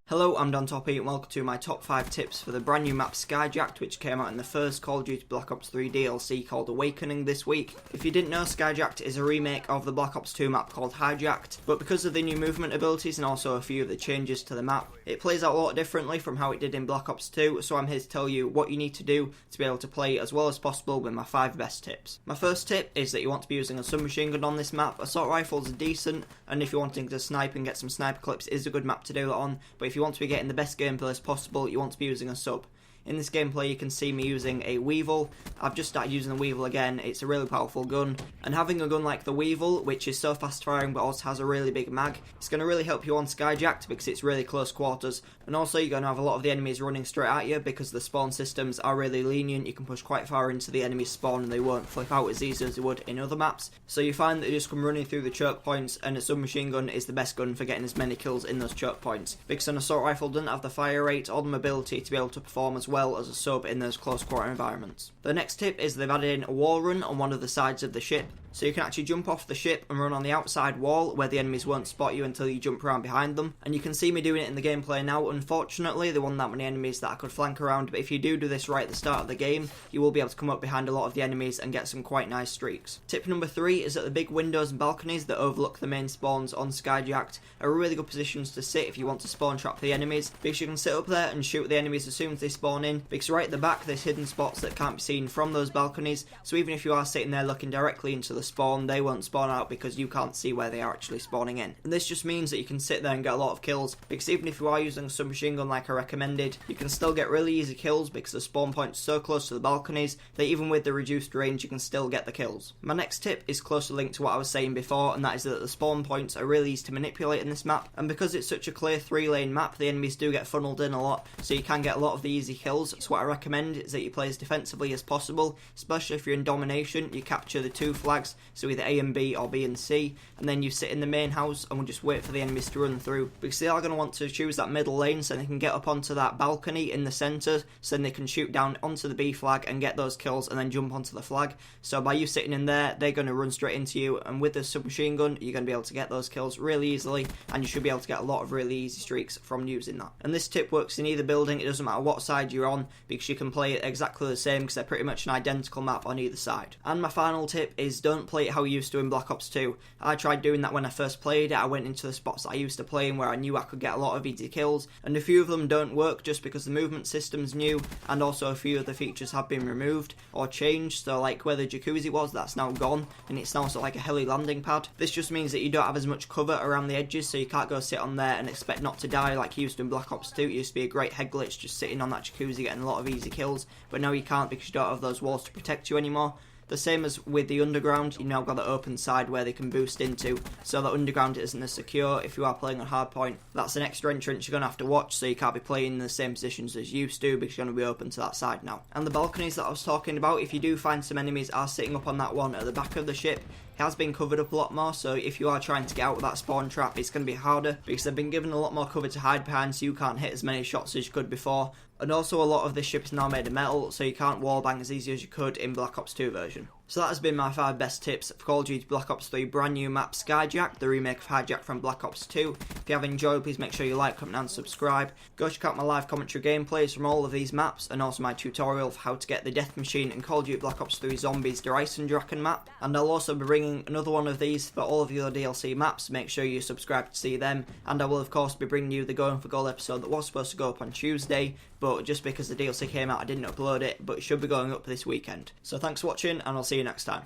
Hello, I'm Toppy and welcome to my top 5 tips for the brand new map Skyjacked, which came out in the first Call of Duty Black Ops 3 DLC called Awakening this week. If you didn't know, Skyjacked is a remake of the Black Ops 2 map called Hijacked, but because of the new movement abilities and also a few of the changes to the map, it plays out a lot differently from how it did in Black Ops 2, so I'm here to tell you what you need to do to be able to play as well as possible with my 5 best tips. My first tip is that you want to be using a submachine gun on this map. Assault rifles are decent, and if you're wanting to snipe and get some sniper clips, is a good map to do that on, but if you want to be getting the best gameplay as possible, you want to be using a sub. In this gameplay you can see me using a Weevil. I've just started using the Weevil again. It's a really powerful gun, and having a gun like the Weevil, which is so fast firing but also has a really big mag, it's going to really help you on Skyjacked because it's really close quarters, and also you're going to have a lot of the enemies running straight at you because the spawn systems are really lenient. You can push quite far into the enemy spawn and they won't flip out as easy as they would in other maps, so you find that you just come running through the choke points, and a submachine gun is the best gun for getting as many kills in those choke points because an assault rifle doesn't have the fire rate or the mobility to be able to perform as well as a sub in those close quarter environments. The next tip is they've added in a wall run on one of the sides of the ship, so you can actually jump off the ship and run on the outside wall where the enemies won't spot you until you jump around behind them, and you can see me doing it in the gameplay now. Unfortunately there weren't that many enemies that I could flank around, but if you do this right at the start of the game, you will be able to come up behind a lot of the enemies and get some quite nice streaks. Tip number 3 is that the big windows and balconies that overlook the main spawns on Skyjacked are really good positions to sit if you want to spawn trap the enemies, because you can sit up there and shoot the enemies as soon as they spawn in, because right at the back there's hidden spots that can't be seen from those balconies, so even if you are sitting there looking directly into the spawn, they won't spawn out because you can't see where they are actually spawning in. And this just means that you can sit there and get a lot of kills, because even if you are using a submachine gun like I recommended, you can still get really easy kills because the spawn point's so close to the balconies that even with the reduced range you can still get the kills. My next tip is closely linked to what I was saying before, and that is that the spawn points are really easy to manipulate in this map, and because it's such a clear 3-lane map, the enemies do get funneled in a lot, so you can get a lot of the easy kills. So what I recommend is that you play as defensively as possible, especially if you're in domination. You capture the 2 flags, so either A and B or B and C, and then you sit in the main house and we'll just wait for the enemies to run through, because they are going to want to choose that middle lane so they can get up onto that balcony in the centre, so then they can shoot down onto the B flag and get those kills and then jump onto the flag. So by you sitting in there, they're going to run straight into you, and with the submachine gun you're going to be able to get those kills really easily, and you should be able to get a lot of really easy streaks from using that. And this tip works in either building. It doesn't matter what side you're on, because you can play it exactly the same because they're pretty much an identical map on either side. And my final tip is don't play it how you used to in Black Ops 2. I tried doing that when I first played it. I went into the spots that I used to play in where I knew I could get a lot of easy kills, and a few of them don't work just because the movement system's new, and also a few of the features have been removed or changed. So like where the jacuzzi was, that's now gone, and it's now sort of like a heli landing pad. This just means that you don't have as much cover around the edges, so you can't go sit on there and expect not to die like you used to in Black Ops 2. It used to be a great head glitch just sitting on that jacuzzi getting a lot of easy kills, but now you can't because you don't have those walls to protect you anymore. The same as with the underground, you've now got the open side where they can boost into, so that underground isn't as secure. If you are playing on hardpoint, that's an extra entrance you're going to have to watch, so you can't be playing in the same positions as you used to because you're going to be open to that side now. And the balconies that I was talking about, if you do find some enemies are sitting up on that one at the back of the ship, it has been covered up a lot more, so if you are trying to get out of that spawn trap, it's going to be harder because they've been given a lot more cover to hide behind, so you can't hit as many shots as you could before. And also a lot of this ship is now made of metal, so you can't wallbang as easy as you could in Black Ops 2 version. So that has been my 5 best tips for Call of Duty Black Ops 3 brand new map Skyjacked, the remake of Hijacked from Black Ops 2. If you have enjoyed, please make sure you like, comment and subscribe. Go check out my live commentary gameplays from all of these maps, and also my tutorial for how to get the Death Machine and Call of Duty Black Ops 3 Zombies Der Eisendrachen map. And I'll also be bringing another one of these for all of the other DLC maps. Make sure you subscribe to see them, and I will of course be bringing you the Going for Gold episode that was supposed to go up on Tuesday, but just because the DLC came out I didn't upload it, but it should be going up this weekend. So thanks for watching, and I'll see you next time.